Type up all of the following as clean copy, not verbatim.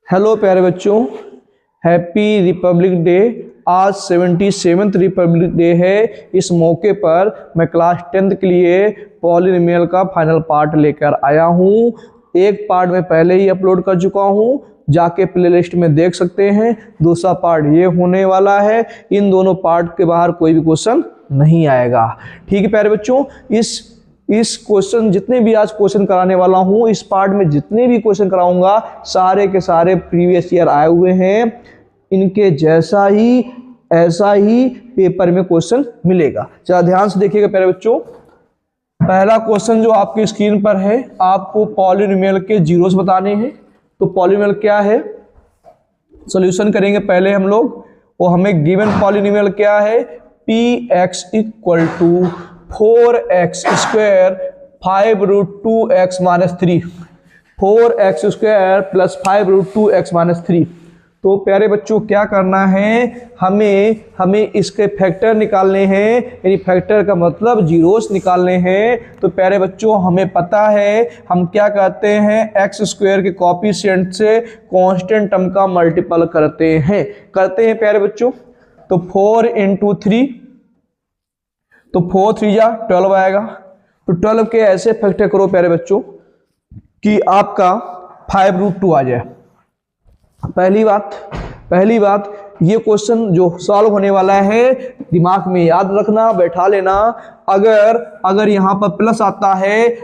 Hello प्यारे बच्चों, happy republic day. आज 77th रिपब्लिक डे है। इस मौके पर मैं क्लास 10th के लिए पॉलिनोमियल का फाइनल पार्ट लेकर आया हूँ। एक पार्ट मैं पहले ही अपलोड कर चुका हूँ, जाके प्लेलिस्ट में देख सकते हैं। दूसरा पार्ट ये होने वाला है। इन दोनों पार्ट के बाहर कोई भी क्वेश्चन नहीं आएगा। ठीक है प्यारे बच्चों, इस क्वेश्चन जितने भी आज क्वेश्चन कराने वाला हूं, इस पार्ट में जितने भी क्वेश्चन कराऊंगा सारे के सारे प्रीवियस ईयर आए हुए हैं। इनके जैसा ही ऐसा ही पेपर में क्वेश्चन मिलेगा। जरा ध्यान से देखिएगा प्यारे बच्चों। पहला क्वेश्चन जो आपकी स्क्रीन पर है, आपको पॉलिनोमियल के जीरोस बताने हैं। तो पॉलिनोमियल क्या है, सॉल्यूशन करेंगे पहले हम लोग। वो हमें गिवन पॉलिनोमियल क्या है, px equal to 4x square 5√2x minus 3, 4x square plus 5√2x minus 3। तो प्यारे बच्चों क्या करना है, हमें इसके फैक्टर निकालने हैं, यानी फैक्टर का मतलब जीरोस निकालने हैं। तो प्यारे बच्चों हमें पता है हम क्या करते हैं, एक्स स्क्वायर के कोएफिशिएंट से कांस्टेंट टर्म का मल्टीपल करते हैं प्यारे बच्चों। तो 4 × 3, तो 4 3 जा 12 आएगा। तो 12 के ऐसे फैक्टर करो प्यारे बच्चों कि आपका 5√2 आ जाए। पहली बात ये क्वेश्चन जो सॉल्व होने वाला है, दिमाग में याद रखना, बैठा लेना। अगर यहाँ पर प्लस आता है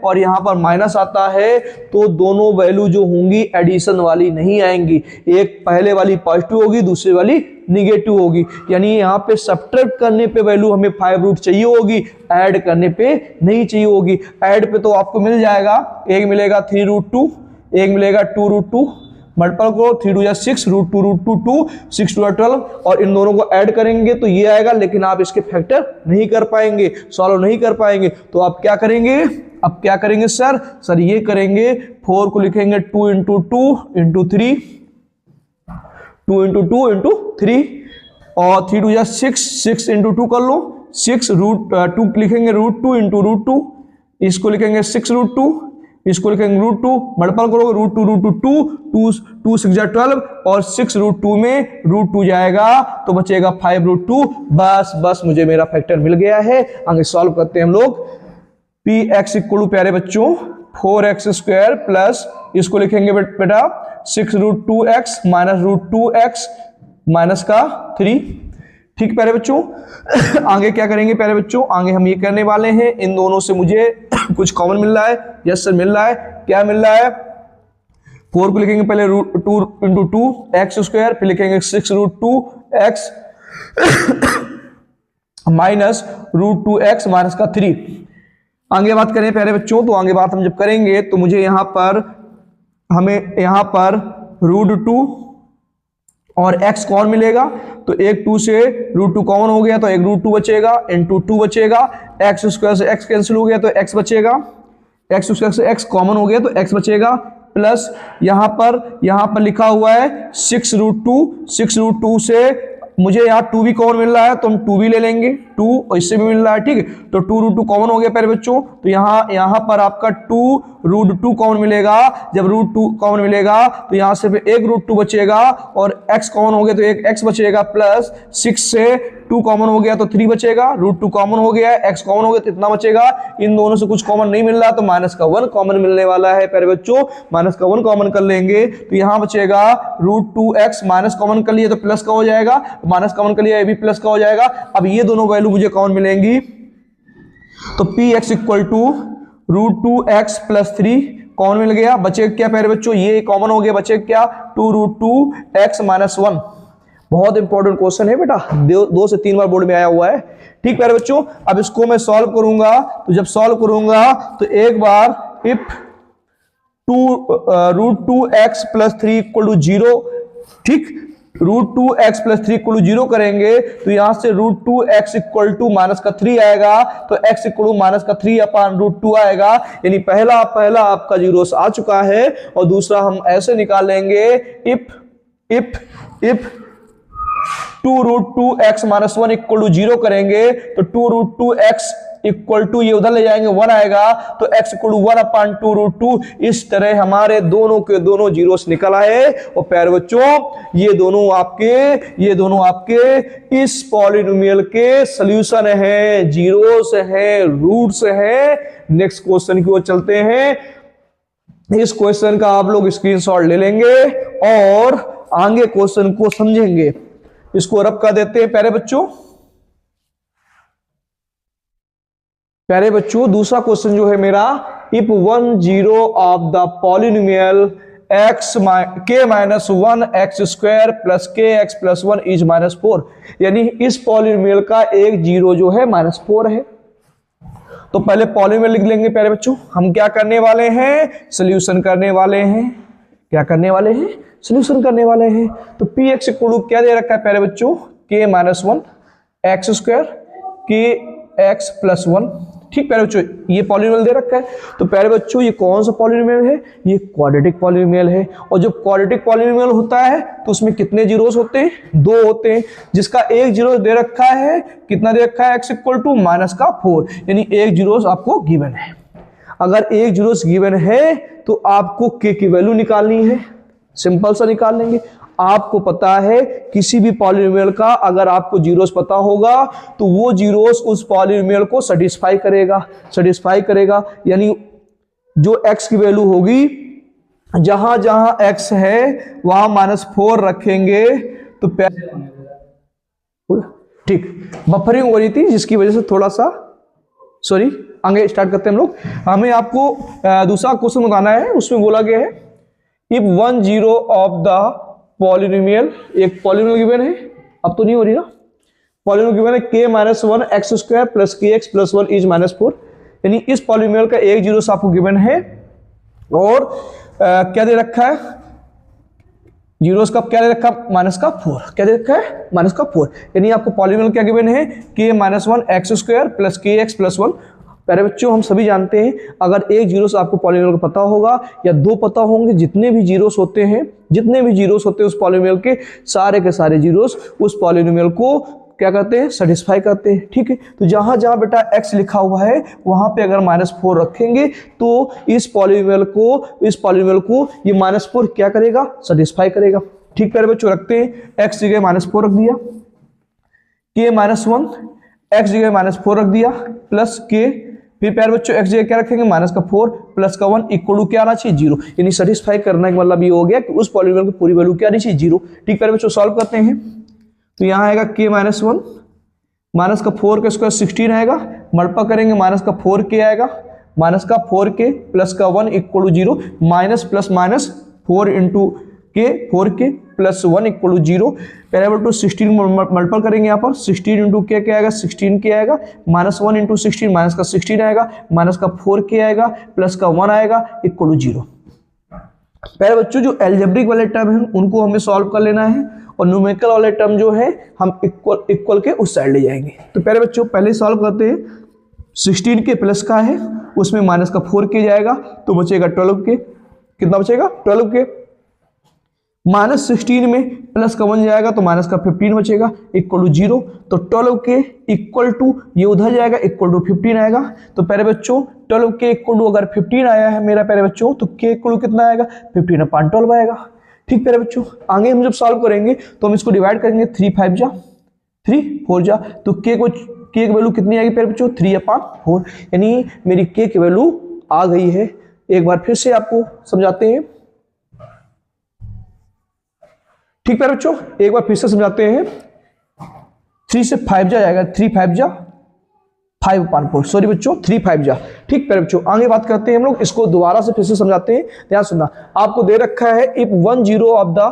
और यहाँ पर माइनस आता है, तो दोनों वैल्यू जो होंगी एडिशन वाली नहीं आएंगी। एक पहले वाली पॉजिटिव होगी, दूसरी वाली निगेटिव होगी। यानी यहाँ पे सब्ट्रैक्ट करने पे वैल्यू हमें 5 चाहिए होगी, ऐड करने पे नहीं चाहिए होगी। ऐड पे तो आपको मिल जाएगा, एक मिलेगा 3√2, एक मिलेगा 2√2, मल्टीपल करो 3 2 6, √2 2, 6 2 12, और इन दोनों को ऐड करेंगे तो ये आएगा। लेकिन आप इसके फैक्टर नहीं कर पाएंगे, सॉल्व नहीं कर पाएंगे। तो आप क्या करेंगे, सर ये करेंगे, 4 को लिखेंगे 2 × 2 × 3, 2 × 2 × 3, और 3 2 6, 6 × 2 कर लो, 6 √2 लिखेंगे, √2 × √2, इसको लिखेंगे 6√2, इसको लिखेंगे √2, मल्टीपल करोगे √2 2 6 12, और 6√2 में √2 जाएगा तो बचेगा 5√2। बस मुझे मेरा फैक्टर मिल गया है। आगे सॉल्व करते हैं हम लोग। px इक्वल टू प्यारे बच्चों 4x स्क्वायर प्लस, इसको लिखेंगे बेटा 6√2x माइनस √2x माइनस का 3। ठीक प्यारे बच्चों, आगे क्या करेंगे प्यारे बच्चों, आगे हम ये करने वाले हैं, इन दोनों से मुझे कुछ कॉमन मिल रहा है। यस सर मिल रहा है। क्या मिल रहा है, 4 को लिखेंगे पहले 2 × 2 x स्क्वायर, फिर लिखेंगे 6√2x माइनस √2x माइनस का 3। आगे बात करें प्यारे बच्चों, तो आगे बात हम जब करेंगे तो मुझे हमें यहाँ पर √2 और x कौन मिलेगा, तो एक 2 से √2 कॉमन हो गया तो एक √2 बचेगा, इंटू 2 बचेगा, x स्क्वायर से x कैंसिल हो गया तो x बचेगा, x स्क्वायर से x कॉमन हो गया तो x बचेगा, प्लस यहाँ पर लिखा हुआ है 6√2 से मुझे यहाँ 2 भी कॉमन मिल रहा है तो हम 2 भी ले लेंगे, 2 और इससे भी मिल रहा है। ठीक है, तो 2√2 कॉमन हो गया प्यारे बच्चों। तो यहाँ पर आपका 2√2 कॉमन मिलेगा। जब √2 कॉमन मिलेगा तो यहाँ से फिर एक √2 बचेगा, और x कॉमन हो गया तो एक x बचेगा, प्लस 6 से 2 कॉमन हो गया तो 3 बचेगा, √2 कॉमन हो गया, x कॉमन हो गया तो इतना बचेगा। इन दोनों से कुछ कॉमन नहीं मिल रहा तो माइनस का 1 कॉमन मिलने वाला है प्यारे बच्चों। माइनस का 1 कॉमन कर लेंगे तो यहाँ बचेगा √2x, माइनस कॉमन कर लिए तो प्लस का हो जाएगा, माइनस कॉमन कर लिया ये भी प्लस का हो जाएगा। अब ये दोनों वैल्यू मुझे कॉमन मिलेंगी, तो px equal to √2x plus 3 common मिल गया। बचे क्या प्यारे बच्चों, ये कॉमन हो गया, बचे क्या 2√2x माइनस 1। बहुत इंपॉर्टेंट क्वेश्चन है बेटा, 2 से 3 बार बोर्ड में आया हुआ है। ठीक प्यारे बच्चों, अब इसको मैं सॉल्व करूंगा, तो जब सॉल्व करूंगा तो एक बार if √2x plus 3 equal to 0, ठीक, √2x प्लस 3 इक्वल टू 0 करेंगे तो यहां से √2x इक्वल टू माइनस का 3 आएगा, तो x इक्वल टू माइनस का 3 अपान √2 आएगा। यानी पहला आपका जीरोस आ चुका है, और दूसरा हम ऐसे निकाल लेंगे, if 2√2x minus 1 equal to 0 करेंगे तो 2√2x इक्वल टू, ये उधर ले जाएंगे 1 आएगा तो x इक्वल टू 1/2√2। इस तरह हमारे दोनों के दोनों जीरोस निकल आए। और प्यारे बच्चों ये दोनों आपके इस पॉलिनोमियल के सॉल्यूशन है, जीरोस है, रूट्स है। नेक्स्ट क्वेश्चन की ओर चलते हैं। इस क्वेश्चन का आप लोग स्क्रीनशॉट ले लेंगे और आगे क्वेश्चन को समझेंगे। इसको रब कर देते हैं प्यारे बच्चों। दूसरा क्वेश्चन जो है मेरा, if 1 zero of the polynomial k-1 x² plus kx+1 is -4, यानी इस पॉलिनोमियल का एक जीरो जो है -4 है। तो पहले पॉलिनोमियल लिख लेंगे प्यारे बच्चों। हम क्या करने वाले हैं? सोल्यूशन करने वाले हैं। क्या करने वाले हैं? सोल्यूशन करने वाले हैं। तो px इक्वल टू क्या दे रखा है प्यारे बच्चों? k-1 x² kx+1। ठीक प्यारे बच्चों, ये पॉलिनोमियल दे रखा है। तो प्यारे बच्चों ये कौन सा पॉलिनोमियल है? ये क्वाड्रेटिक पॉलिनोमियल है। और जब क्वाड्रेटिक पॉलिनोमियल होता है तो उसमें कितने जीरोस होते हैं? 2 होते हैं, जिसका एक जीरो दे रखा है। कितना दे रखा है? x इक्वल टू -4, यानी एक जीरोस आपको गिवन है। अगर एक जीरोस गिवन है तो आपको k की वैल्यू निकालनी है। सिंपल सा निकाल लेंगे। आपको पता है किसी भी पॉलिनोमियल का अगर आपको जीरोस पता होगा तो वो जीरोस उस पॉलिनोमियल को सेटिस्फाई करेगा। यानी जो x की वैल्यू होगी, जहां जहां x है वहां -4 रखेंगे। तो ठीक बफरिंग हो रही थी जिसकी वजह से थोड़ा सा सॉरी। आगे स्टार्ट करते हैं हम लोग। हमें आपको दूसरा क्वेश्चन बताना है। उसमें बोला गया है if 1 zero of the polynomial, एक पॉलिनोमियल गिवन है, अब तो नहीं हो रही ना, पॉलिनोमियल गिवन है k-1 x² plus kx+1 is -4, यानी इस पॉलिनोमियल का एक जीरो आपको गिवन है। और क्या दे रखा है? जीरोस का क्या दे रखा है? -4। क्या दे रखा है? -4। यानी आपको पॉलिनोमियल क्या गिवन है? k-1 x² plus kx+1। प्यारे बच्चों हम सभी जानते हैं अगर एक जीरोस आपको पॉलिनोमियल का पता होगा या 2 पता होंगे, जितने भी जीरोस होते हैं उस पॉलिनोमियल के सारे जीरोस उस पॉलिनोमियल को क्या करते हैं? सेटिस्फाई करते हैं। ठीक है, तो जहां जहां बेटा x लिखा हुआ है वहां पे अगर -4 रखेंगे तो इस पॉलिनोमियल को ये -4 क्या करेगा? सेटिस्फाई करेगा। ठीक प्यारे बच्चों, रखते हैं x जगह -4 रख दिया, k-1 x जगह -4 रख दिया प्लस k, फिर प्यारे बच्चों x जगह क्या रखेंगे? -4 प्लस का 1 इक्वल टू क्या आना चाहिए? 0। यानी सेटिस्फाई करने का मतलब ये हो गया कि उस पॉलिनोमियल की पूरी वैल्यू क्या आनी चाहिए? 0। ठीक प्यारे बच्चों, सॉल्व करते हैं। तो यहाँ आएगा k-1 -4 का स्क्वायर 16 आएगा, मल्टीप्लाई करेंगे -4k आएगा, -4k प्लस का 1 equal to 0, minus plus minus 4 into k 4k plus 1 equal to 0। पैरेबल टू 16 मल्टीपल करेंगे यहाँ पर 16 इंटू क्या आएगा? 16k आएगा, -1 इंटू 16 माइनस का 16 आएगा, माइनस का 4k आएगा, प्लस का 1 आएगा इक्वल टू 0। प्यारे बच्चों जो एल्जेब्रिक वाले टर्म हैं उनको हमें सॉल्व कर लेना है और न्यूमेरिकल वाले टर्म जो है हम इक्वल के उस साइड ले जाएंगे। तो प्यारे बच्चों पहले सॉल्व करते हैं। 16 के प्लस का है, उसमें माइनस का 4k जाएगा तो बचेगा 12k। कितना बचेगा? 12k। -16 में प्लस का 1 जाएगा तो माइनस का 15 बचेगा इक्वल टू 0। तो 12k इक्वल टू ये उधर जाएगा इक्वल टू 15 आएगा। तो प्यारे बच्चों 12k इक्वल टू अगर 15 आया है मेरा प्यारे बच्चों तो k इक्वल टू कितना आएगा? 15/12 आएगा। ठीक प्यारे बच्चों, आगे हम जब सॉल्व करेंगे तो हम इसको डिवाइड करेंगे 3 5 जा 3 4 जा, तो k की वैल्यू कितनी आएगी प्यारे बच्चों? 3/4, यानी मेरी k की वैल्यू आ गई है। एक बार फिर से आपको समझाते हैं। ठीक प्यारे बच्चों, एक बार फिर से समझाते हैं। 3 से 5 जा जाएगा, 3 5 जा 5/4, सॉरी बच्चों 3 5 जा। ठीक प्यारे बच्चों, आगे बात करते हैं हम लोग, इसको दोबारा से फिर से समझाते हैं। ध्यान सुनना, आपको दे रखा है if 1 zero of the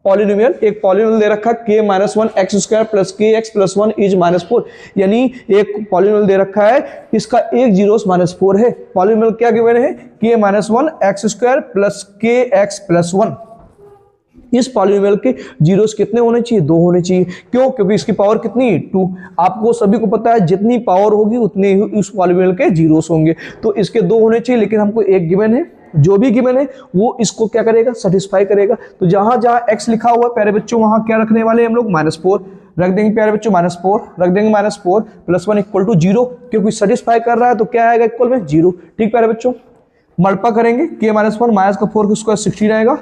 polynomial, एक पॉलिनोमियल दे रखा है k-1 x² plus kx+1 is -4, यानी एक पॉलिनोमियल दे रखा है इसका एक जीरोस -4 है। पॉलिनोमियल क्या गिवन है? k-1 x² plus kx+1। इस पॉलिनोमियल के जीरोस कितने होने चाहिए? 2 होने चाहिए। क्यों? क्योंकि इसकी पावर कितनी है? 2। आपको सभी को पता है जितनी पावर होगी उतने ही उस पॉलिनोमियल के जीरोस होंगे। तो इसके 2 होने चाहिए, लेकिन हमको एक गिवन है, जो भी गिवन है वो इसको क्या करेगा? सेटिस्फाई करेगा। तो जहां जहां x लिखा हुआ है प्यारे बच्चों वहां क्या रखने वाले हम लोग? -4। रख देंगे प्यारे बच्चों -4, रख देंगे -4 + 1 = 0, क्योंकि सेटिस्फाई कर रहा है तो क्या आएगा इक्वल में 0। ठीक प्यारे बच्चों, मल्टीप्लाई करेंगे k - 1 माइनस का 4 का स्क्वायर 16 आएगा,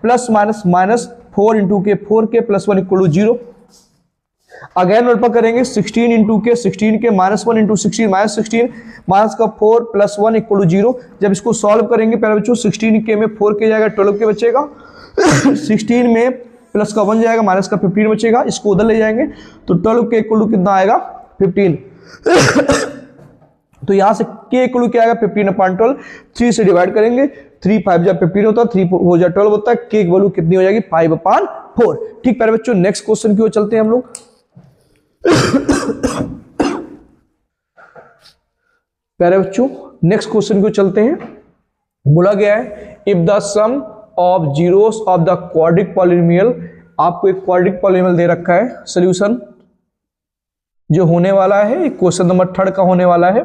plus minus -4 × k 4k + 1 = 0। Again multiply करेंगे 16 × k 16 के -1 × 16 -16 माइनस का 4 + 1 = 0। जब इसको सॉल्व करेंगे प्यारे बच्चों 16 के में 4 के जाएगा 12 के बचेगा 16 में प्लस का 1 जाएगा माइनस का 15 बचेगा, इसको उधर ले जाएंगे तो 12 के इक्वल टू कितना आएगा 15। तो यहां से k इक्वल टू क्या आएगा 15/12, 3 से डिवाइड करेंगे 3 5 जा 15 होता है, 3 हो जा 12 होता है, k की वैल्यू कितनी हो जाएगी 5/4। ठीक प्यारे बच्चों, नेक्स्ट क्वेश्चन की ओर चलते हैं हम लोग। प्यारे बच्चों नेक्स्ट क्वेश्चन की ओर चलते हैं। बोला गया है if the sum of zeros of the quadratic polynomial, आपको एक क्वाड्रिक पॉलिनोमियल दे रखा है, सॉल्यूशन जो होने वाला है क्वेश्चन नंबर 3 का होने वाला है।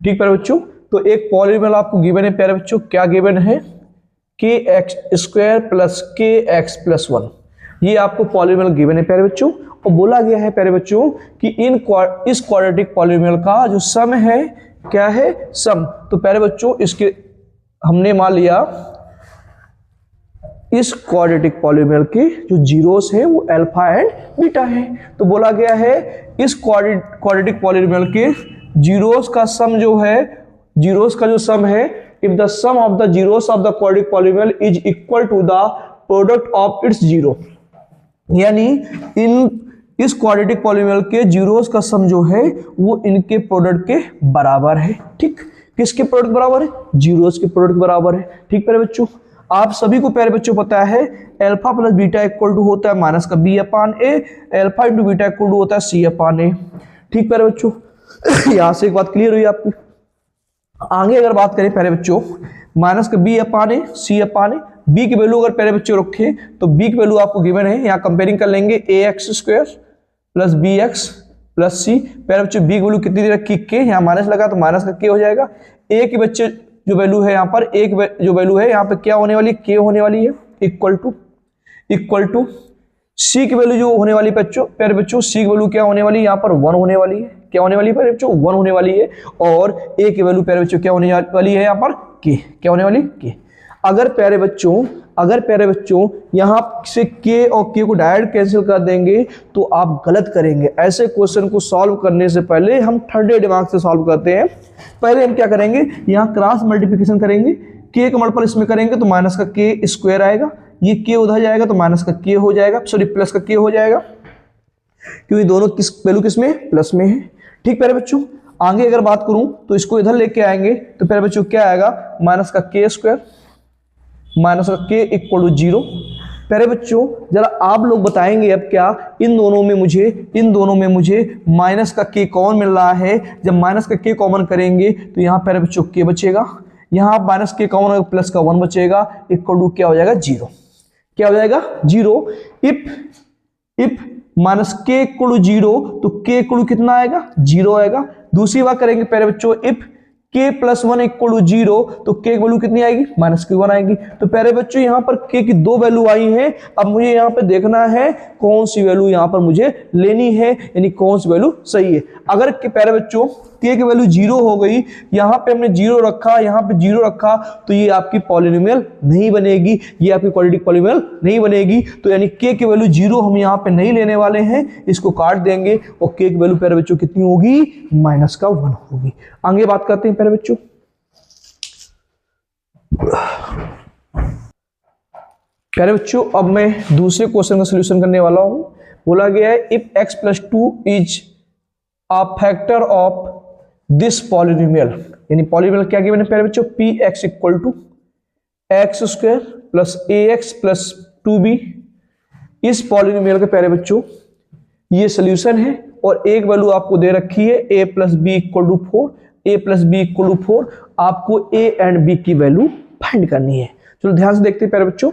ठीक प्यारे बच्चों, तो एक पॉलिनोमियल आपको गिवन है प्यारे बच्चों, क्या गिवन है kx² + kx + 1, ये आपको पॉलिनोमियल गिवन है प्यारे बच्चों। और बोला गया है प्यारे बच्चों कि इस क्वाड्रेटिक पॉलिनोमियल का जो सम है क्या है सम। तो प्यारे बच्चों इसके हमने मान लिया इस क्वाड्रेटिक पॉलिनोमियल के जो जीरोस है वो अल्फा एंड बीटा है। तो बोला गया है इस क्वाड्रेटिक पॉलिनोमियल के जीरोस का सम जो है, जीरोस का जो सम है, if the sum of the zeros of the quadratic polynomial is equal to the product of its zero, यानी इस क्वाड्रेटिक पॉलिनोमियल के जीरोस का सम जो है वो इनके प्रोडक्ट के बराबर है। ठीक, किसके प्रोडक्ट बराबर है? जीरोस के प्रोडक्ट बराबर है। ठीक प्यारे बच्चों, आप सभी को प्यारे बच्चों पता है अल्फा + बीटा इक्वल टू होता है माइनस का b/a, alpha × beta equal to होता है c/a। ठीक प्यारे बच्चों, यहां से एक बात क्लियर हुई आपकी। आगे अगर बात करें प्यारे बच्चों माइनस का b/a c/a, b की वैल्यू अगर प्यारे बच्चों रखें तो b की वैल्यू आपको गिवन है, यहाँ कंपेयरिंग कर लेंगे ax² + bx + c। प्यारे बच्चों b की वैल्यू कितनी दे रखी k, यहाँ माइनस लगा तो माइनस का k हो जाएगा। a की बच्चे जो वैल्यू है यहाँ पर, एक जो वैल्यू है यहाँ पे क्या होने वाली है, k होने वाली है, इक्वल टू c की वैल्यू जो होने वाली बच्चों, प्यारे बच्चों c की वैल्यू क्या होने वाली है यहाँ पर 1 होने वाली है। क्या होने वाली है प्यारे बच्चों? 1 होने वाली है। और a की वैल्यू प्यारे बच्चों क्या होने वाली है यहाँ पर k, क्या होने वाली k। अगर प्यारे बच्चों यहाँ से k और k को डायरेक्ट कैंसिल कर देंगे तो आप गलत करेंगे। ऐसे क्वेश्चन को सॉल्व करने से पहले हम ठंडे दिमाग से सॉल्व करते हैं। पहले हम क्या करेंगे, यहाँ क्रॉस मल्टीप्लिकेशन करेंगे, k का मल्टीपल इसमें करेंगे तो माइनस का k² आएगा, ये k उधर जाएगा तो माइनस का k हो जाएगा, सॉरी प्लस का k हो जाएगा, क्योंकि दोनों वैल्यू किस में, प्लस में है। ठीक प्यारे बच्चों, आगे अगर बात करूं तो इसको इधर लेके आएंगे तो प्यारे बच्चों क्या आएगा, माइनस का k² माइनस का k = 0। प्यारे बच्चों जरा आप लोग बताएंगे अब क्या इन दोनों में मुझे माइनस का k कॉमन मिल रहा है। जब माइनस का k कॉमन करेंगे तो यहाँ प्यारे बच्चों k बचेगा, यहाँ माइनस k कॉमन प्लस का 1 बचेगा, इक्वल टू क्या हो जाएगा 0। क्या हो जाएगा 0। इफ माइनस k = 0 तो k = कितना आएगा 0 आएगा। दूसरी बात करेंगे प्यारे बच्चों, इफ k + 1 = 0 तो k की वैल्यू कितनी आएगी, -1 आएगी। तो प्यारे बच्चों यहाँ पर k की 2 वैल्यू आई हैं। अब मुझे यहाँ पे देखना है कौन सी वैल्यू यहाँ पर मुझे लेनी है, यानी कौन सी वैल्यू सही है। अगर प्यारे बच्चों k की वैल्यू 0 हो गई, यहाँ पे हमने 0 रखा, यहाँ पे 0 रखा, तो ये आपकी पॉलिनोमियल नहीं बनेगी, ये आपकी क्वाड्रेटिक पॉलिनोमियल नहीं बनेगी। तो यानी k की वैल्यू 0 हम यहाँ पे नहीं लेने वाले हैं, इसको काट देंगे और k की वैल्यू प्यारे बच्चों कितनी होगी, -1 होगी। आगे बात करते हैं प्यारे बच्चों। प्यारे बच्चों अब मैं दूसरे क्वेश्चन का सॉल्यूशन करने वाला हूं। बोला गया है if x + 2 is a factor of this polynomial, यानी पॉलिनोमियल क्या गिवन है प्यारे बच्चों, px = x² + ax + 2b। इस पॉलिनोमियल के प्यारे बच्चों ये सॉल्यूशन है और एक वैल्यू आपको दे रखी है a + b = 4, a + b = 4। आपको a एंड b की वैल्यू फाइंड करनी है। चलो ध्यान से देखते हैं प्यारे बच्चों,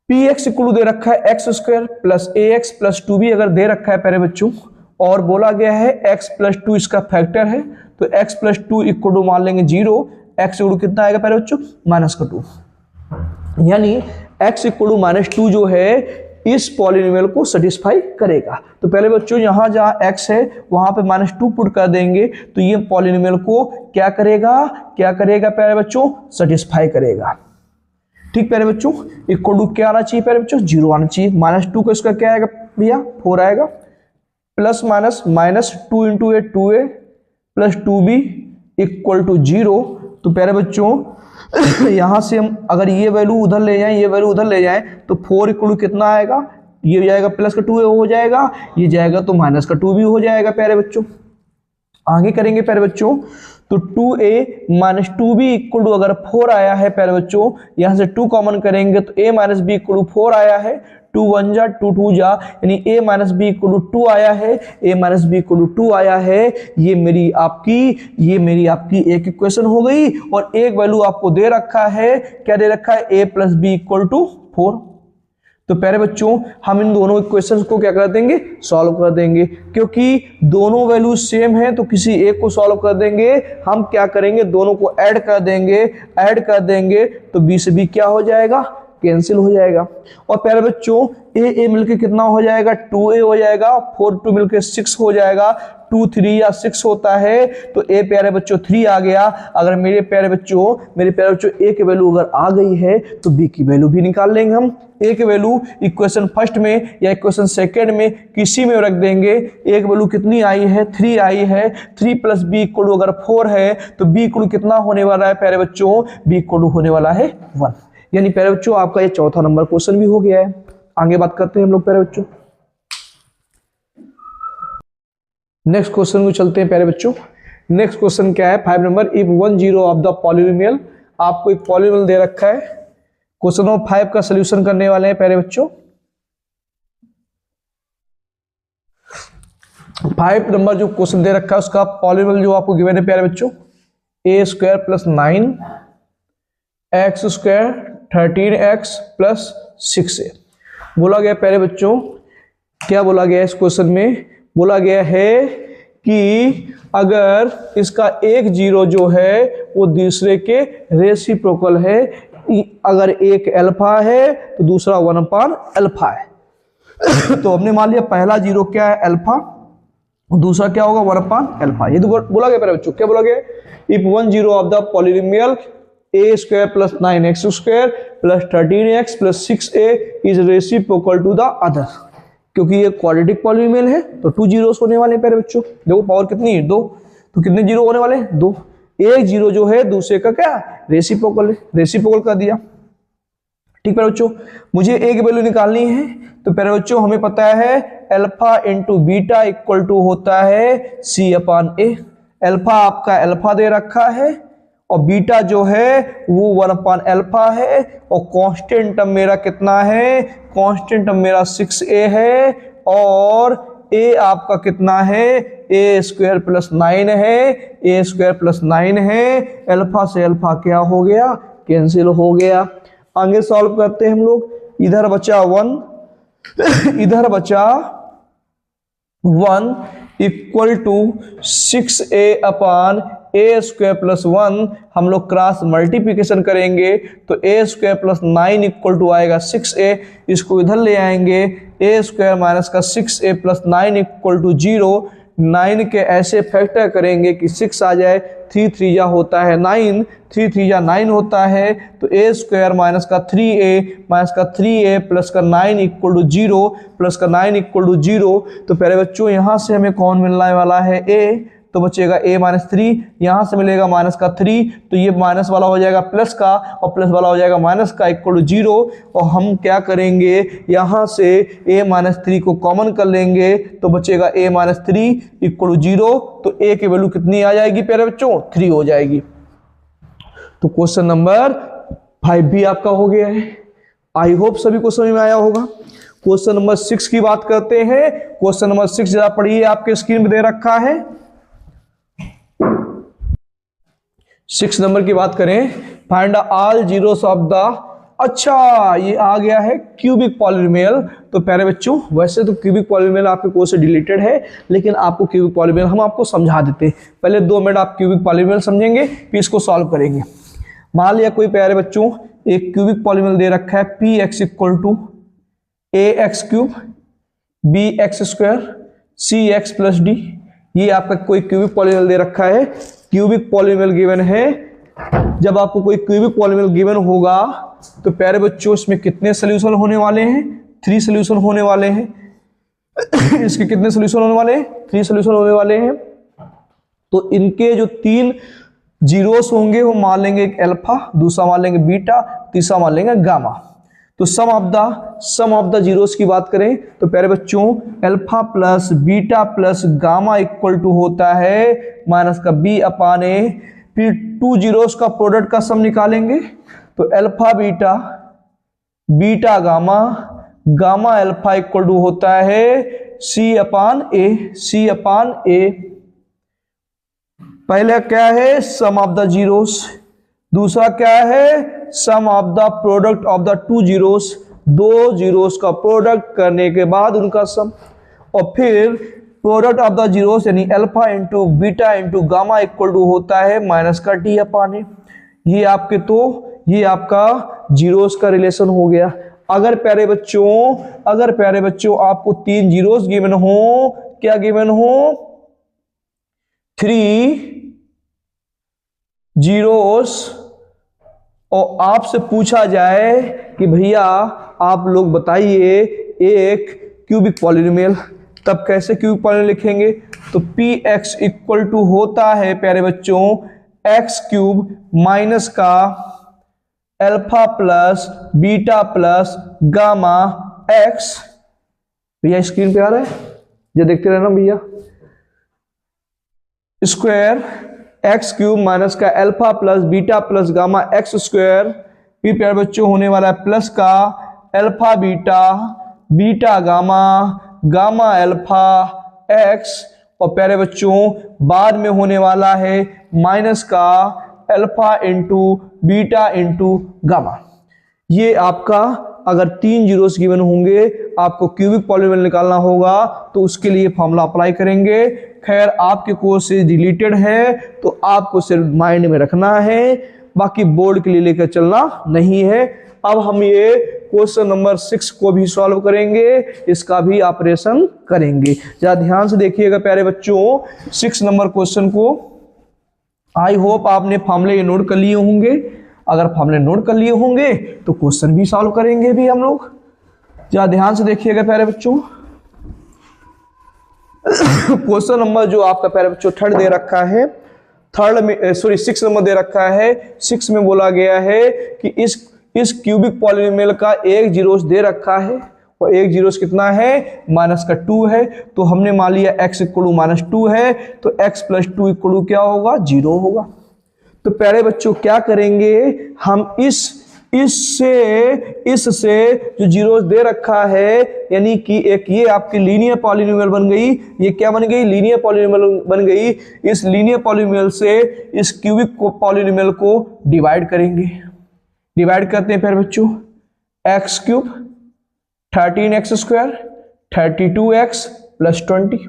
px = दे रखा है x² + ax + 2b अगर दे रखा है प्यारे बच्चों, और बोला गया है x + 2 इसका फैक्टर है, तो x + 2 = मान लेंगे 0, x = कितना आएगा प्यारे बच्चों, -2। यानी x = -2 जो है इस पॉलिनोमियल को सेटिस्फाई करेगा। तो पहले बच्चों यहाँ जहाँ x है वहां पे -2 पुट कर देंगे तो ये पॉलिनोमियल को क्या करेगा प्यारे बच्चों, सेटिस्फाई करेगा। ठीक प्यारे बच्चों, इक्वल टू क्या आना चाहिए प्यारे बच्चों, 0 आना चाहिए। -2 का इसका क्या आएगा भैया, 4 आएगा, plus minus -2 into a 2a plus 2b equal to 0। तो प्यारे बच्चों यहां से हम अगर ये वैल्यू उधर ले जाएं, ये वैल्यू उधर ले जाएं तो 4 इक्वल टू कितना आएगा, ये जाएगा प्लस का 2a हो जाएगा, ये जाएगा तो माइनस का 2b हो जाएगा प्यारे बच्चों। आगे करेंगे प्यारे बच्चों तो 2a minus 2b equal to अगर 4 आया है प्यारे बच्चों, यहां से 2 कॉमन करेंगे तो a minus b equal to 4 आया है, 2 1 जा 2 2 जा, यानी a minus b equal to 2 आया है, a minus b equal to 2 आया है। ये मेरी आपकी एक इक्वेशन हो गई और एक वैल्यू आपको दे रखा है, क्या दे रखा है, a plus b equal to 4। तो प्यारे बच्चों हम इन दोनों इक्वेशंस को क्या कर देंगे, सॉल्व कर देंगे। क्योंकि दोनों वैल्यू सेम है तो किसी एक को सॉल्व कर देंगे, हम क्या करेंगे, दोनों को ऐड कर देंगे तो b से b क्या हो जाएगा, कैंसिल हो जाएगा। और प्यारे बच्चों a मिलके कितना हो जाएगा, 2a हो जाएगा, 4 2 मिलके 6 हो जाएगा, 2 3 या 6 होता है तो a प्यारे बच्चों 3 आ गया। अगर मेरे प्यारे बच्चों a की वैल्यू अगर आ गई है तो b की वैल्यू भी निकाल लेंगे हम। a की वैल्यू इक्वेशन फर्स्ट में या इक्वेशन सेकेंड में किसी में रख देंगे। a की वैल्यू कितनी आई है, 3 आई है, 3 प्लस b इक्वल टू अगर 4 है तो b इक्वल टू कितना होने वाला है प्यारे बच्चों, b इक्वल टू होने वाला है 1। यानी प्यारे बच्चों आपका ये चौथा नंबर क्वेश्चन भी हो गया है। आगे बात करते हैं हम लोग प्यारे बच्चों, नेक्स्ट क्वेश्चन को चलते हैं प्यारे बच्चों। नेक्स्ट क्वेश्चन क्या है, 5 number, if 1 0 of the polynomial, आपको एक पॉलिनोमियल दे रखा है। क्वेश्चन नंबर 5 का सोल्यूशन करने वाले हैं प्यारे बच्चों। 5 नंबर जो क्वेश्चन दे रखा है उसका पॉलिनोमियल जो आपको गिवन है प्यारे बच्चों, a square plus 9 x square 13x plus 6a। बोला गया प्यारे बच्चों, क्या बोला गया इस क्वेश्चन में, बोला गया है कि अगर इसका एक जीरो जो है वो दूसरे के रेसिप्रोकल है, अगर एक अल्फा है तो दूसरा 1/अल्फा है। तो हमने मान लिया पहला जीरो क्या है, अल्फा, दूसरा क्या होगा 1/अल्फा। ये तो बोला गया प्यारे बच्चों, क्या बोला गया, if 1 0 of the polynomial a square plus 9x square plus 13x plus 6a is reciprocal to the other. क्योंकि ये क्वाड्रेटिक पॉलिनोमियल है तो 2 जीरोस होने वाले हैं प्यारे बच्चों। देखो पावर कितनी है, 2, तो कितने जीरो होने वाले हैं, 2। एक जीरो जो है दूसरे का क्या रेसिप्रोकल है, रेसिप्रोकल कर दिया। ठीक प्यारे बच्चों, मुझे a की वैल्यू निकालनी है तो प्यारे बच्चों हमें पता है alpha into beta equal to होता है c/a। अल्फा आपका अल्फा दे रखा है और बीटा जो है वो 1/अल्फा है और कांस्टेंट टर्म मेरा कितना है, कांस्टेंट टर्म मेरा 6a है और a आपका कितना है, a स्क्वायर प्लस 9 है, a स्क्वायर प्लस 9 है। अल्फा से अल्फा क्या हो गया, कैंसिल हो गया। आगे सॉल्व करते हैं हम लोग, इधर बचा 1 इधर बचा 1 equal to 6a/a square plus 1। हम लोग क्रॉस मल्टीप्लिकेशन करेंगे तो a square plus 9 equal to आएगा 6a। इसको इधर ले आएंगे, a स्क्वायर माइनस का 6a प्लस 9 इक्वल टू 0। 9 के ऐसे फैक्टर करेंगे कि 6 आ जाए, 3 3 जा होता है 9, 3 3 जा 9 होता है तो a स्क्वायर माइनस का 3a प्लस का 9 इक्वल टू 0 प्लस का 9 इक्वल टू 0। तो प्यारे बच्चों यहाँ से हमें कौन मिलने वाला है, a, तो बचेगा a माइनस 3, यहाँ से मिलेगा माइनस का 3, तो ये माइनस वाला हो जाएगा प्लस का और प्लस वाला हो जाएगा माइनस का इक्वल टू 0। और हम क्या करेंगे, यहाँ से a माइनस 3 को कॉमन कर लेंगे तो बचेगा a माइनस 3 इक्वल टू 0। तो a की वैल्यू कितनी आ जाएगी प्यारे बच्चों, 3 हो जाएगी। तो क्वेश्चन नंबर 5 भी आपका हो गया है। आई होप सभी को समझ में आया होगा। क्वेश्चन नंबर 6 की बात करते हैं। क्वेश्चन नंबर 6 जरा पढ़िए, आपके स्क्रीन में दे रखा है। 6 नंबर की बात करें, find all zeros of the, अच्छा ये आ गया है क्यूबिक पॉलिनोमियल। तो प्यारे बच्चों वैसे तो क्यूबिक पॉलिनोमियल आपके कोर्स से डिलीटेड है, लेकिन आपको क्यूबिक पॉलिनोमियल हम आपको समझा देते हैं। पहले 2 मिनट आप क्यूबिक पॉलिनोमियल समझेंगे फिर इसको सॉल्व करेंगे। मान लिया कोई प्यारे बच्चों एक क्यूबिक पॉलिनोमियल दे रखा है px equal to a x cube b x square c x plus d. ये आपका कोई क्यूबिक पॉलिनॉमियल दे रखा है, क्यूबिक पॉलिनॉमियल गिवन है। जब आपको कोई क्यूबिक पॉलिनॉमियल गिवन होगा तो प्यारे बच्चों इसमें कितने सोल्यूशन होने वाले हैं? 3 सोल्यूशन होने वाले हैं। इसके कितने सोल्यूशन होने वाले हैं? 3 सोल्यूशन होने वाले हैं। तो इनके जो 3 जीरोस होंगे वो मान लेंगे एक अल्फा, दूसरा मान लेंगे बीटा, तीसरा मान लेंगे गामा। तो सम ऑफ द जीरोस की बात करें तो प्यारे बच्चों alpha plus beta plus gamma equal to होता है माइनस का बी अपान ए। फिर 2 जीरोस का प्रोडक्ट का सम निकालेंगे तो alpha beta, beta gamma, gamma alpha equal to होता है सी अपान ए। पहले क्या है? Sum of the zeros. दूसरा क्या है? Sum of the product of the 2 zeros. 2 zeros का प्रोडक्ट करने के बाद उनका सम, और फिर प्रोडक्ट ऑफ द जीरोस यानी alpha into beta into gamma equal to होता है माइनस का टी अपान ए। ये आपका जीरोस का रिलेशन हो गया। अगर प्यारे बच्चों आपको 3 जीरोस गिवन हो, क्या गिवन हो? 3 जीरोस, और आपसे पूछा जाए कि भैया आप लोग बताइए एक क्यूबिक पॉलिनोमियल, तब कैसे क्यूबिक पॉलिनोमियल लिखेंगे? तो पी एक्स इक्वल टू होता है प्यारे बच्चों एक्स क्यूब माइनस का alpha plus beta plus gamma x. भैया स्क्रीन पे आ रहा है, ये देखते रहना भैया। स्क्वायर एक्स क्यूब माइनस का alpha plus beta plus gamma x square. फिर प्यारे बच्चों होने वाला है प्लस का alpha beta, beta gamma, gamma alpha x, और प्यारे बच्चों बाद में होने वाला है माइनस का alpha into beta into gamma. ये आपका अगर 3 जीरोस गिवन होंगे, आपको क्यूबिक पॉलिनोमियल निकालना होगा तो उसके लिए फॉर्मूला अप्लाई करेंगे। खैर आपके कोर्स से रिलेटेड है तो आपको सिर्फ माइंड में रखना है, बाकी बोर्ड के लिए लेकर चलना नहीं है। अब हम ये क्वेश्चन नंबर 6 को भी सॉल्व करेंगे, इसका भी ऑपरेशन करेंगे। जरा ध्यान से देखिएगा प्यारे बच्चों 6 नंबर क्वेश्चन को। आई होप आपने फॉर्मूले नोट कर लिए होंगे। अगर फॉर्मूले नोट कर लिए होंगे तो क्वेश्चन भी सॉल्व करेंगे भी हम लोग। जरा ध्यान से देखिएगा प्यारे बच्चों। क्वेश्चन नंबर जो आपका प्यारे बच्चों 3rd दे रखा है, 6 नंबर दे रखा है। 6 में बोला गया है कि इस क्यूबिक पॉलिनोमियल का एक जीरोस दे रखा है, और एक जीरोस कितना है? माइनस का 2 है। तो हमने मान लिया x इक्वल टू -2 है, तो x प्लस 2 इक्वल टू क्या होगा? 0 होगा। तो प्यारे बच्चों क्या करेंगे हम? इससे जो जीरोस दे रखा है, यानी कि एक ये आपकी लीनियर पॉलिनोमियल बन गई। ये क्या बन गई? लीनियर पॉलिनोमियल बन गई। इस लीनियर पॉलिनोमियल से इस क्यूबिक पॉलिनोमियल को डिवाइड करेंगे। डिवाइड करते हैं प्यारे बच्चों, x cube 13x square 32x plus 20।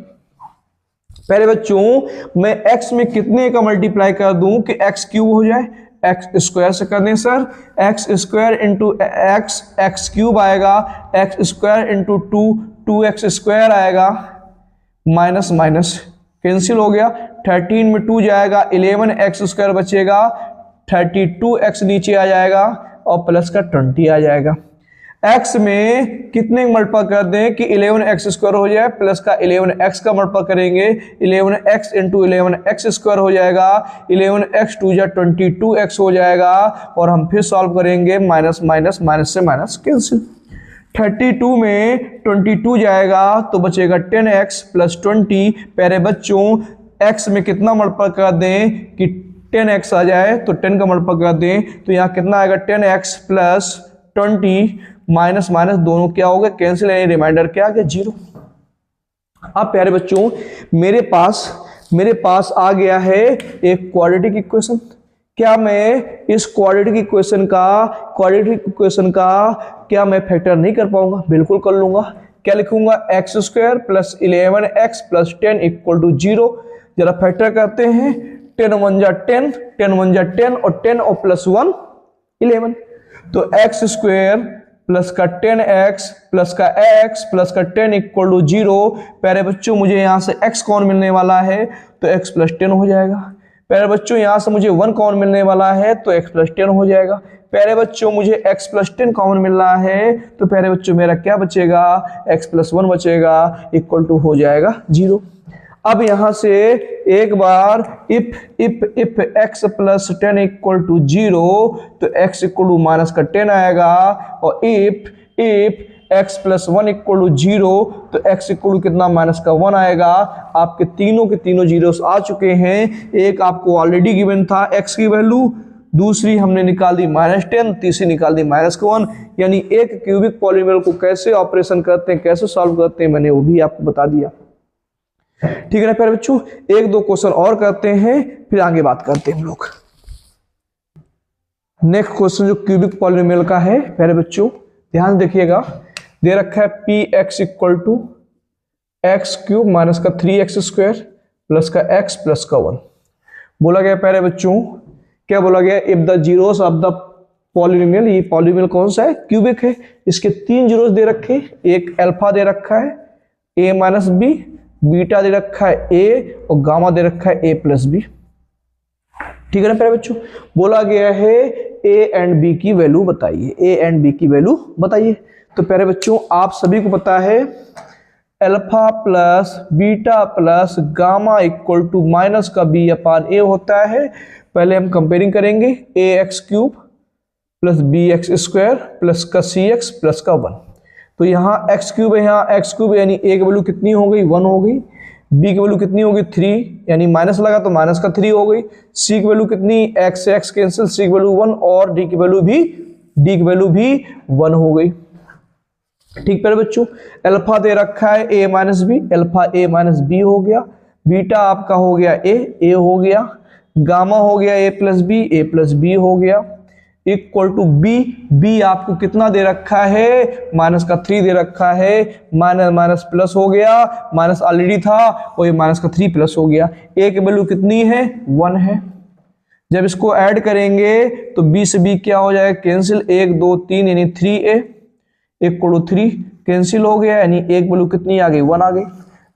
प्यारे बच्चों मैं x में कितने का मल्टीप्लाई कर दूं कि x क्यूब हो जाए? एक्स स्क्वायर से कर दें sir, x square into x cube आएगा, x square into 2x square आएगा, माइनस माइनस कैंसिल हो गया। 13 में 2 जाएगा, 11x स्क्वायर बचेगा, 32x नीचे आ जाएगा और प्लस का 20 आ जाएगा। x में कितने मल्टीप्लाई कर दें कि 11x स्क्वायर हो जाए, प्लस का 11x का मल्टीप्लाई करेंगे, 11x इंटू 11x स्क्वायर हो जाएगा, 11x 2 जा 22x हो जाएगा, और हम फिर सॉल्व करेंगे, माइनस माइनस माइनस से माइनस कैंसिल। 32 में 22 जाएगा तो बचेगा 10x प्लस 20। प्यारे बच्चों x में कितना मल्टीप्लाई कर दें कि 10x आ जाए, तो 10 का मल्टीप्लाई कर दें तो यहाँ कितना आएगा? 10x प्लस 20, माइनस माइनस दोनों क्या हो गए? कैंसिल, यानी रिमाइंडर क्या आ गया? 0। अब प्यारे बच्चों मेरे पास आ गया है एक क्वाड्रेटिक इक्वेशन। क्या मैं इस क्वाड्रेटिक इक्वेशन का क्या मैं फैक्टर नहीं कर पाऊंगा? बिल्कुल कर लूंगा। क्या लिखूंगा? X square plus 11x plus 10 equal to 0। जरा फैक्टर करते हैं, 10 1 जा 10, 10 1 जा 10 और 10 और प्लस 1 11। तो एक्स स्क्वायर प्लस का 10x प्लस का x प्लस का 10 इक्वल टू 0। प्यारे बच्चों मुझे यहाँ से x कौन मिलने वाला है तो x प्लस 10 हो जाएगा। प्यारे बच्चों यहाँ से मुझे 1 कौन मिलने वाला है तो x प्लस 10 हो जाएगा। प्यारे बच्चों मुझे x प्लस 10 कॉमन मिल रहा है तो प्यारे बच्चों मेरा क्या बचेगा, x प्लस 1 बचेगा इक्वल टू हो जाएगा 0। अब यहां से एक बार if x plus 10 equal to 0 तो x इक्वल टू माइनस का 10 आएगा, और if x plus 1 equal to 0 तो x इक्वल टू कितना माइनस का 1 आएगा। आपके तीनों के तीनों जीरोस आ चुके हैं। एक आपको ऑलरेडी गिवन था x की वैल्यू, दूसरी हमने निकाल दी -10, तीसरी निकाल दी -1। यानी एक क्यूबिक पॉलीनोमियल को कैसे ऑपरेशन करते हैं, कैसे सॉल्व करते हैं, मैंने वो भी आपको बता दिया। ठीक है ना प्यारे बच्चों, एक दो क्वेश्चन और करते हैं फिर आगे बात करते हैं हम लोग। नेक्स्ट क्वेश्चन जो क्यूबिक पॉलीनोमियल का है प्यारे बच्चों ध्यान देखिएगा। दे रखा है px equal to x cube minus का 3x स्क्वायर प्लस का x प्लस का 1। बोला गया प्यारे बच्चों, क्या बोला गया, if the zeros of the polynomial, ये पॉलीनोमियल कौन सा है, क्यूबिक है, इसके 3 जीरोस दे रखे, एक अल्फा दे रखा है a माइनस बी, बीटा दे रखा है a और गामा दे रखा है a प्लस बी। ठीक है ना प्यारे बच्चों, बोला गया है a एंड b की वैल्यू बताइए, a एंड b की वैल्यू बताइए। तो प्यारे बच्चों आप सभी को पता है alpha plus beta plus gamma equal to minus का b अपान a होता है। पहले हम कंपेयरिंग करेंगे ax cube plus bx square plus का cx प्लस का 1। तो यहाँ x क्यूब है, यहाँ x क्यूब यानी a की वैल्यू कितनी हो गई 1 हो गई, b की वैल्यू कितनी हो गई 3 यानी माइनस लगा तो माइनस का 3 हो गई, c की वैल्यू कितनी x से x कैंसिल, c की वैल्यू 1 और d की वैल्यू भी 1 हो गई। ठीक प्यारे बच्चों, अल्फा दे रखा है a minus b, alpha a minus b हो गया, बीटा आपका हो गया a हो गया, गामा हो गया a प्लस बी हो गया, इक्वल टू b आपको कितना दे रखा है माइनस का 3 दे रखा है, माइनस माइनस प्लस हो गया, माइनस ऑलरेडी था और ये माइनस का 3 प्लस हो गया। a की वैल्यू कितनी है 1 है। जब इसको ऐड करेंगे तो b से b क्या हो जाएगा कैंसिल, 1 2 3 यानी 3a इक्वल टू 3 कैंसिल हो गया, यानी एक वैल्यू कितनी आ गई 1 आ गई।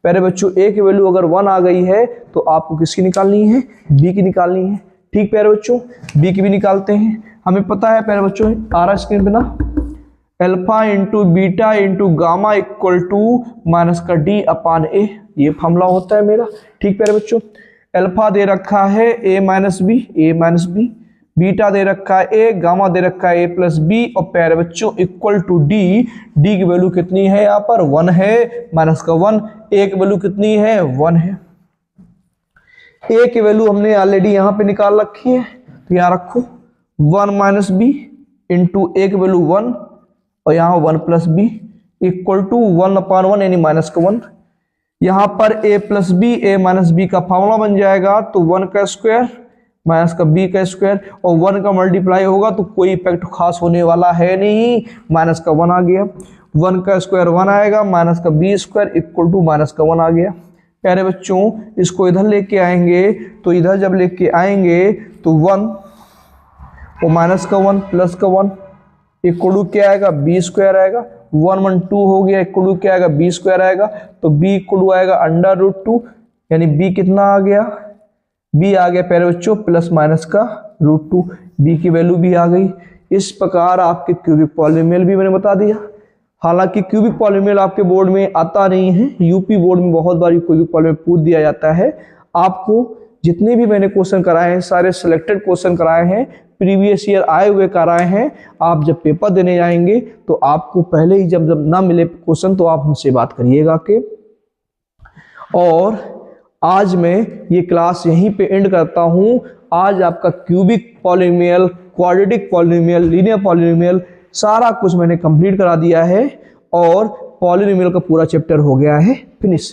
प्यारे बच्चों a की वैल्यू अगर 1 आ गई है तो आपको किसकी निकालनी है, b की निकालनी है। ठीक प्यारे बच्चों, b की भी निकालते हैं। हमें पता है प्यारे बच्चों आ रहा स्क्रीन पे ना, alpha into beta into gamma equal to minus का d अपान a, ये फॉर्मूला होता है मेरा। ठीक प्यारे बच्चों, अल्फा दे रखा है a माइनस बी, बीटा दे रखा है a, गामा दे रखा है a प्लस बी, और प्यारे बच्चों इक्वल टू d की वैल्यू कितनी है यहाँ पर 1 है, माइनस का 1, a की वैल्यू कितनी है 1 है। a की वैल्यू हमने ऑलरेडी यहाँ पे निकाल रखी है, तो यहाँ रखो 1 माइनस बी इंटू a की वैल्यू 1 और यहाँ 1 plus b equal to 1 upon 1 यानी माइनस का 1। यहाँ पर a plus b a minus b का फॉर्मूला बन जाएगा, तो 1 का स्क्वायर माइनस का b का स्क्वायर और 1 का मल्टीप्लाई होगा तो कोई इफेक्ट खास होने वाला है नहीं, माइनस का 1 आ गया, 1 का स्क्वायर 1 आएगा, माइनस का b square equal to minus का 1 आ गया। प्यारे बच्चों इसको इधर लेके आएंगे, तो इधर जब लेके आएंगे तो 1 और माइनस का 1 प्लस का 1 इक्वल टू क्या आएगा b स्क्वायर आएगा, 1 1 2 हो गया इक्वल टू क्या आएगा b स्क्वायर आएगा, तो b इक्वल टू आएगा √2 यानी b कितना आ गया, b आ गया प्यारे बच्चों प्लस माइनस का √2, b की वैल्यू भी आ गई। इस प्रकार आपके क्यूबिक पॉलीनोमियल भी मैंने बता दिया। हालांकि क्यूबिक पॉलीनोमियल आपके बोर्ड में आता नहीं है, यूपी बोर्ड में बहुत बार क्यूबिक पॉलीनोमियल पूछ दिया जाता है। आपको जितने भी मैंने क्वेश्चन कराए हैं सारे सिलेक्टेड क्वेश्चन कराए हैं, प्रीवियस ईयर आए हुए कराए हैं। आप जब पेपर देने जाएंगे तो आपको पहले ही जब ना मिले क्वेश्चन तो आप हमसे बात करिएगा के। और आज मैं ये क्लास यहीं पे एंड करता हूँ। आज आपका cubic polynomial, quadratic polynomial, linear polynomial सारा कुछ मैंने कंप्लीट करा दिया है और पॉलीनोमियल का पूरा चैप्टर हो गया है फिनिश।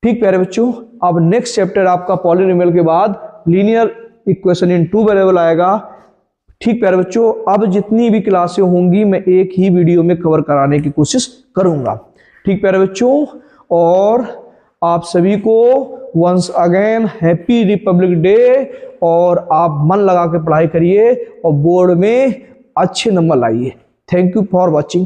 ठीक प्यारे बच्चों, अब नेक्स्ट चैप्टर आपका पॉलीनोमियल के बाद लीनियर इक्वेशन इन 2 वेरिएबल आएगा। ठीक प्यारे बच्चों, अब जितनी भी क्लासें होंगी मैं एक ही वीडियो में कवर कराने की कोशिश करूंगा। ठीक प्यारे बच्चों, और आप सभी को once again happy republic day, और आप मन लगा के पढ़ाई करिए और बोर्ड में अच्छे नंबर लाइए। Thank you for watching.